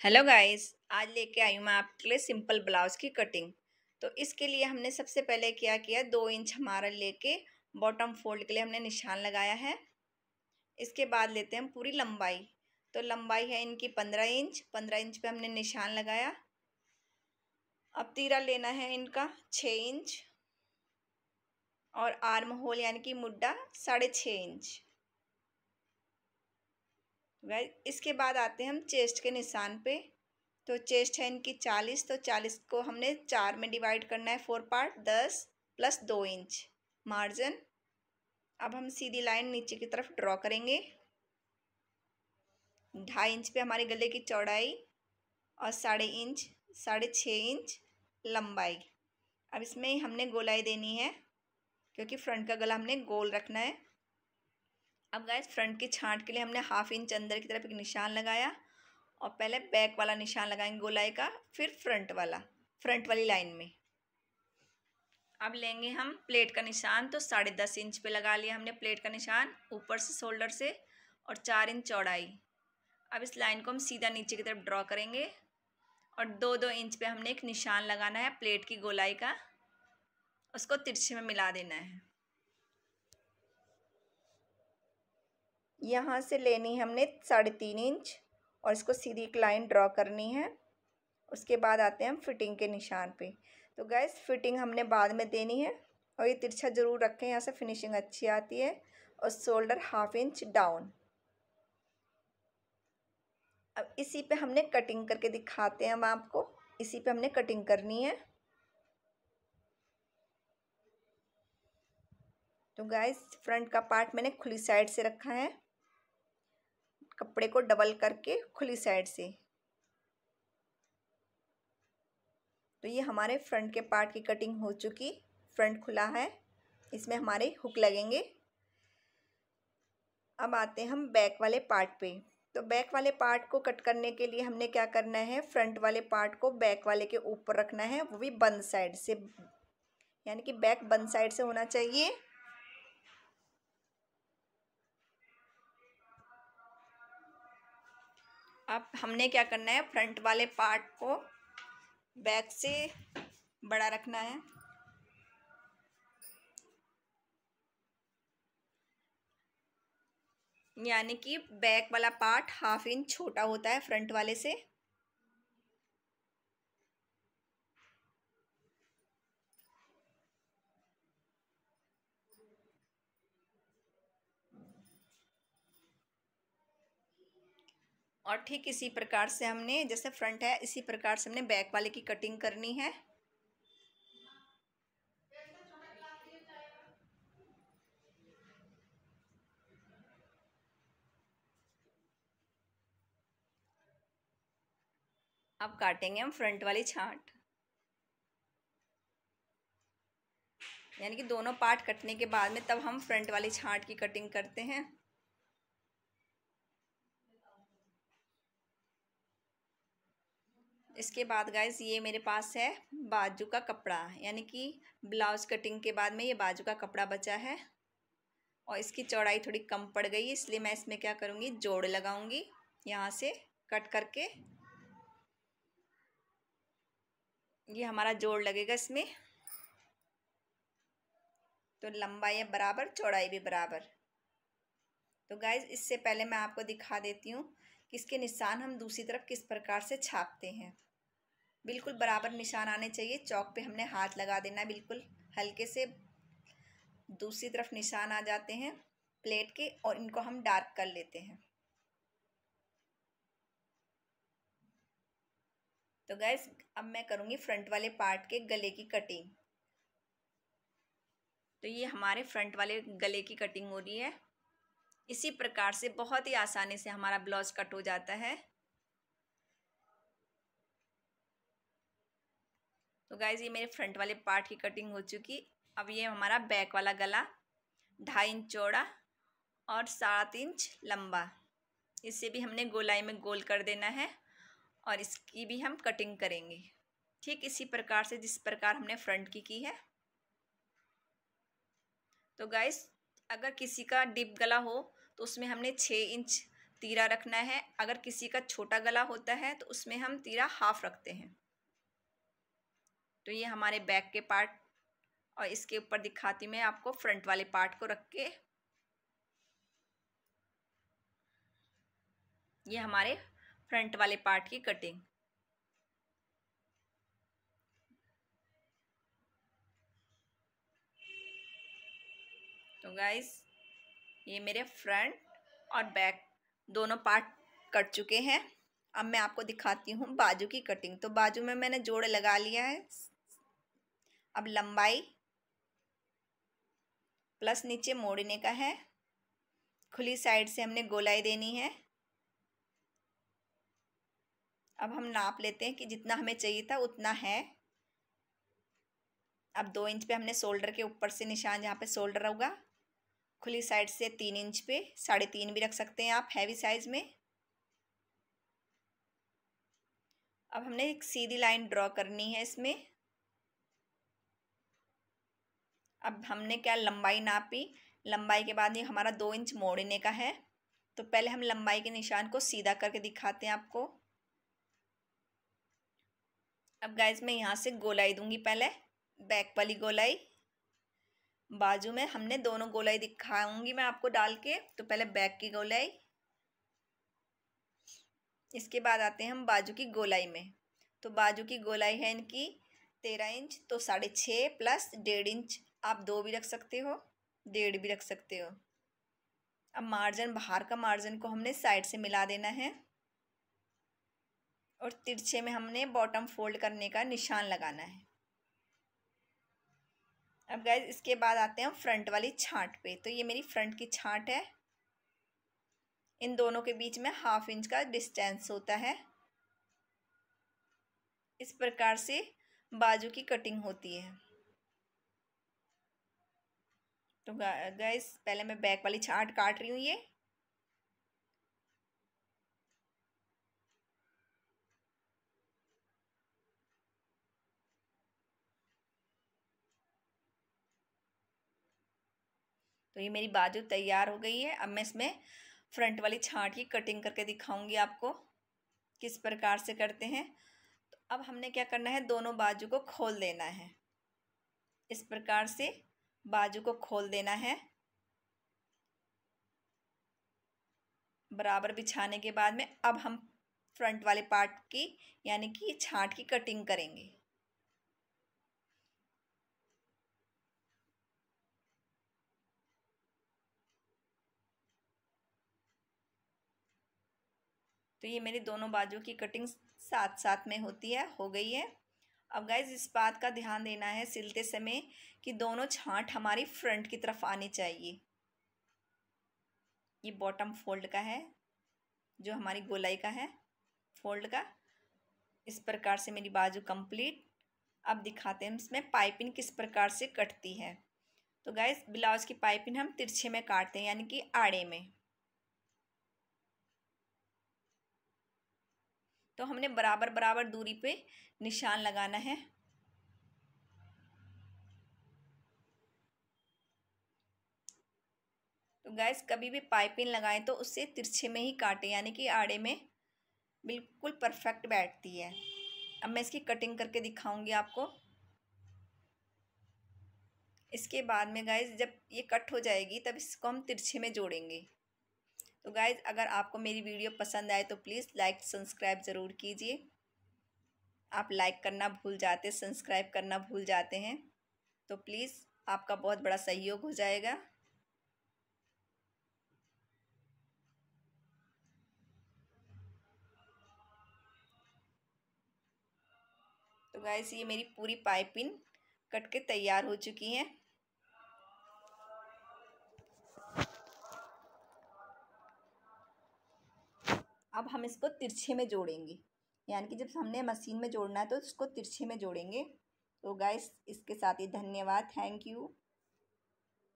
Hello guys, आज लेके आई हूँ मैं आपके लिए सिंपल ब्लाउज की कटिंग। तो इसके लिए हमने सबसे पहले क्या किया, 2 इंच हमारा लेके बॉटम फोल्ड के लिए हमने निशान लगाया है। इसके बाद लेते हैं हम पूरी लंबाई। तो लंबाई है इनकी 15 इंच। 15 इंच पे हमने निशान लगाया। अब तीरा लेना है इनका 6 इंच और आर्म होल यानी कि मुड्डा 6.5 इंच। गाइस इसके बाद आते हैं हम चेस्ट के निशान पे। तो चेस्ट है इनकी 40, तो 40 को हमने 4 में डिवाइड करना है, 4 पार्ट, 10 + 2 इंच मार्जिन। अब हम सीधी लाइन नीचे की तरफ ड्रॉ करेंगे। 2.5 इंच पे हमारे गले की चौड़ाई और 6.5 इंच लंबाई। अब इसमें हमने गोलाई देनी है क्योंकि फ्रंट का गला हमने गोल रखना है। अब गाइस फ्रंट की छांट के लिए हमने 1/2 इंच अंदर की तरफ एक निशान लगाया और पहले बैक वाला निशान लगाएंगे गोलाई का, फिर फ्रंट वाली लाइन में। अब लेंगे हम प्लेट का निशान। तो 10.5 इंच पे लगा लिया हमने प्लेट का निशान ऊपर से शोल्डर से और 4 इंच चौड़ाई। अब इस लाइन को हम सीधा नीचे की तरफ ड्रॉ करेंगे और 2-2 इंच पे हमने एक निशान लगाना है प्लेट की गोलाई का, उसको तिरछे में मिला देना है। यहाँ से लेनी है हमने 3.5 इंच और इसको सीधी एक लाइन ड्रॉ करनी है। उसके बाद आते हैं हम फिटिंग के निशान पे। तो गैस फिटिंग हमने बाद में देनी है और ये तिरछा ज़रूर रखें, यहाँ से फिनिशिंग अच्छी आती है। और शोल्डर 1/2 इंच डाउन। अब इसी पे हमने कटिंग करके दिखाते हैं हम आपको। इसी पे हमने कटिंग करनी है। तो गैस फ्रंट का पार्ट मैंने खुली साइड से रखा है, कपड़े को डबल करके खुली साइड से। तो ये हमारे फ्रंट के पार्ट की कटिंग हो चुकी। फ्रंट खुला है, इसमें हमारे हुक लगेंगे। अब आते हैं हम बैक वाले पार्ट पे। तो बैक वाले पार्ट को कट करने के लिए हमने क्या करना है, फ्रंट वाले पार्ट को बैक वाले के ऊपर रखना है, वो भी बंद साइड से, यानी कि बैक बंद साइड से होना चाहिए। अब हमने क्या करना है, फ्रंट वाले पार्ट को बैक से बड़ा रखना है। यानी कि बैक वाला पार्ट 1/2 इंच छोटा होता है फ्रंट वाले से। और ठीक इसी प्रकार से हमने, जैसे फ्रंट है इसी प्रकार से हमने बैक वाले की कटिंग करनी है। अब काटेंगे हम फ्रंट वाली छांट। यानी कि दोनों पार्ट कटने के बाद में तब हम फ्रंट वाली छांट की कटिंग करते हैं। इसके बाद गाइस ये मेरे पास है बाजू का कपड़ा, यानी कि ब्लाउज कटिंग के बाद में ये बाजू का कपड़ा बचा है और इसकी चौड़ाई थोड़ी कम पड़ गई, इसलिए मैं इसमें क्या करूँगी, जोड़ लगाऊंगी यहाँ से कट करके। ये हमारा जोड़ लगेगा इसमें। तो लंबाई है बराबर, चौड़ाई भी बराबर। तो गाइज इससे पहले मैं आपको दिखा देती हूँ कि इसके निशान हम दूसरी तरफ किस प्रकार से छापते हैं। बिल्कुल बराबर निशान आने चाहिए। चौक पे हमने हाथ लगा देना है, बिल्कुल हल्के से दूसरी तरफ निशान आ जाते हैं प्लेट के और इनको हम डार्क कर लेते हैं। तो गाइज अब मैं करूँगी फ्रंट वाले पार्ट के गले की कटिंग। तो ये हमारे फ्रंट वाले गले की कटिंग हो रही है। इसी प्रकार से बहुत ही आसानी से हमारा ब्लाउज कट हो जाता है। तो गाइज ये मेरे फ्रंट वाले पार्ट की कटिंग हो चुकी। अब ये हमारा बैक वाला गला 2.5 इंच चौड़ा और 7 इंच लंबा, इसे भी हमने गोलाई में गोल कर देना है और इसकी भी हम कटिंग करेंगे ठीक इसी प्रकार से जिस प्रकार हमने फ्रंट की है। तो गाइस अगर किसी का डीप गला हो तो उसमें हमने 6 इंच तीरा रखना है। अगर किसी का छोटा गला होता है तो उसमें हम तीरा हाफ रखते हैं। तो ये हमारे बैक के पार्ट, और इसके ऊपर दिखाती मैं आपको फ्रंट वाले पार्ट को रख के। ये हमारे फ्रंट वाले पार्ट की कटिंग। तो गाइस ये मेरे फ्रंट और बैक दोनों पार्ट कट चुके हैं। अब मैं आपको दिखाती हूँ बाजू की कटिंग। तो बाजू में मैंने जोड़ लगा लिया है। अब लंबाई प्लस नीचे मोड़ने का है। खुली साइड से हमने गोलाई देनी है। अब हम नाप लेते हैं कि जितना हमें चाहिए था उतना है। अब 2 इंच पे हमने शोल्डर के ऊपर से निशान, जहाँ पे शोल्डर होगा, खुली साइड से 3 इंच पे, 3.5 भी रख सकते हैं आप हैवी साइज में। अब हमने एक सीधी लाइन ड्रॉ करनी है इसमें। अब हमने क्या लंबाई नापी, लंबाई के बाद ये हमारा 2 इंच मोड़ने का है। तो पहले हम लंबाई के निशान को सीधा करके दिखाते हैं आपको। अब गाइस मैं यहाँ से गोलाई दूंगी, पहले बैक वाली गोलाई। बाजू में हमने दोनों गोलाई दिखाऊंगी मैं आपको डाल के। तो पहले बैक की गोलाई, इसके बाद आते हैं हम बाजू की गोलाई में। तो बाजू की गोलाई है इनकी 13 इंच। तो 6.5 प्लस 1.5 इंच, आप 2 भी रख सकते हो, 1.5 भी रख सकते हो। अब मार्जिन, बाहर का मार्जिन को हमने साइड से मिला देना है और तिरछे में हमने बॉटम फोल्ड करने का निशान लगाना है। अब गाइस इसके बाद आते हैं हम फ्रंट वाली छांट पे। तो ये मेरी फ्रंट की छांट है। इन दोनों के बीच में 1/2 इंच का डिस्टेंस होता है। इस प्रकार से बाजू की कटिंग होती है। तो गाइस पहले मैं बैक वाली छांट काट रही हूँ ये। तो ये मेरी बाजू तैयार हो गई है। अब मैं इसमें फ्रंट वाली छांट की कटिंग करके दिखाऊंगी आपको किस प्रकार से करते हैं। तो अब हमने क्या करना है, दोनों बाजू को खोल देना है। इस प्रकार से बाजू को खोल देना है। बराबर बिछाने के बाद में अब हम फ्रंट वाले पार्ट की यानी कि छांट की कटिंग करेंगे। तो ये मेरी दोनों बाजू की कटिंग साथ साथ में होती है, हो गई है। अब गाइज इस बात का ध्यान देना है सिलते समय कि दोनों छांट हमारी फ्रंट की तरफ आनी चाहिए। ये बॉटम फोल्ड का है, जो हमारी गोलाई का है फोल्ड का। इस प्रकार से मेरी बाजू कंप्लीट। अब दिखाते हैं इसमें पाइपिंग किस प्रकार से कटती है। तो गाइज ब्लाउज की पाइपिंग हम तिरछे में काटते हैं, यानी कि आड़े में। तो हमने बराबर बराबर दूरी पे निशान लगाना है। तो गैस कभी भी पाइपिंग लगाएं तो उससे तिरछे में ही काटें, यानी कि आड़े में बिल्कुल परफेक्ट बैठती है। अब मैं इसकी कटिंग करके दिखाऊंगी आपको। इसके बाद में गाइस जब ये कट हो जाएगी तब इसको हम तिरछे में जोड़ेंगे। तो गाइस अगर आपको मेरी वीडियो पसंद आए तो प्लीज़ लाइक सब्सक्राइब ज़रूर कीजिए। आप लाइक करना भूल जाते, सब्सक्राइब करना भूल जाते हैं, तो प्लीज़ आपका बहुत बड़ा सहयोग हो जाएगा। तो गाइस ये मेरी पूरी पाइपिंग कट के तैयार हो चुकी हैं। अब हम इसको तिरछे में जोड़ेंगे, यानी कि जब हमने मशीन में जोड़ना है तो इसको तिरछे में जोड़ेंगे। तो गाइस इसके साथ ही धन्यवाद, थैंक यू।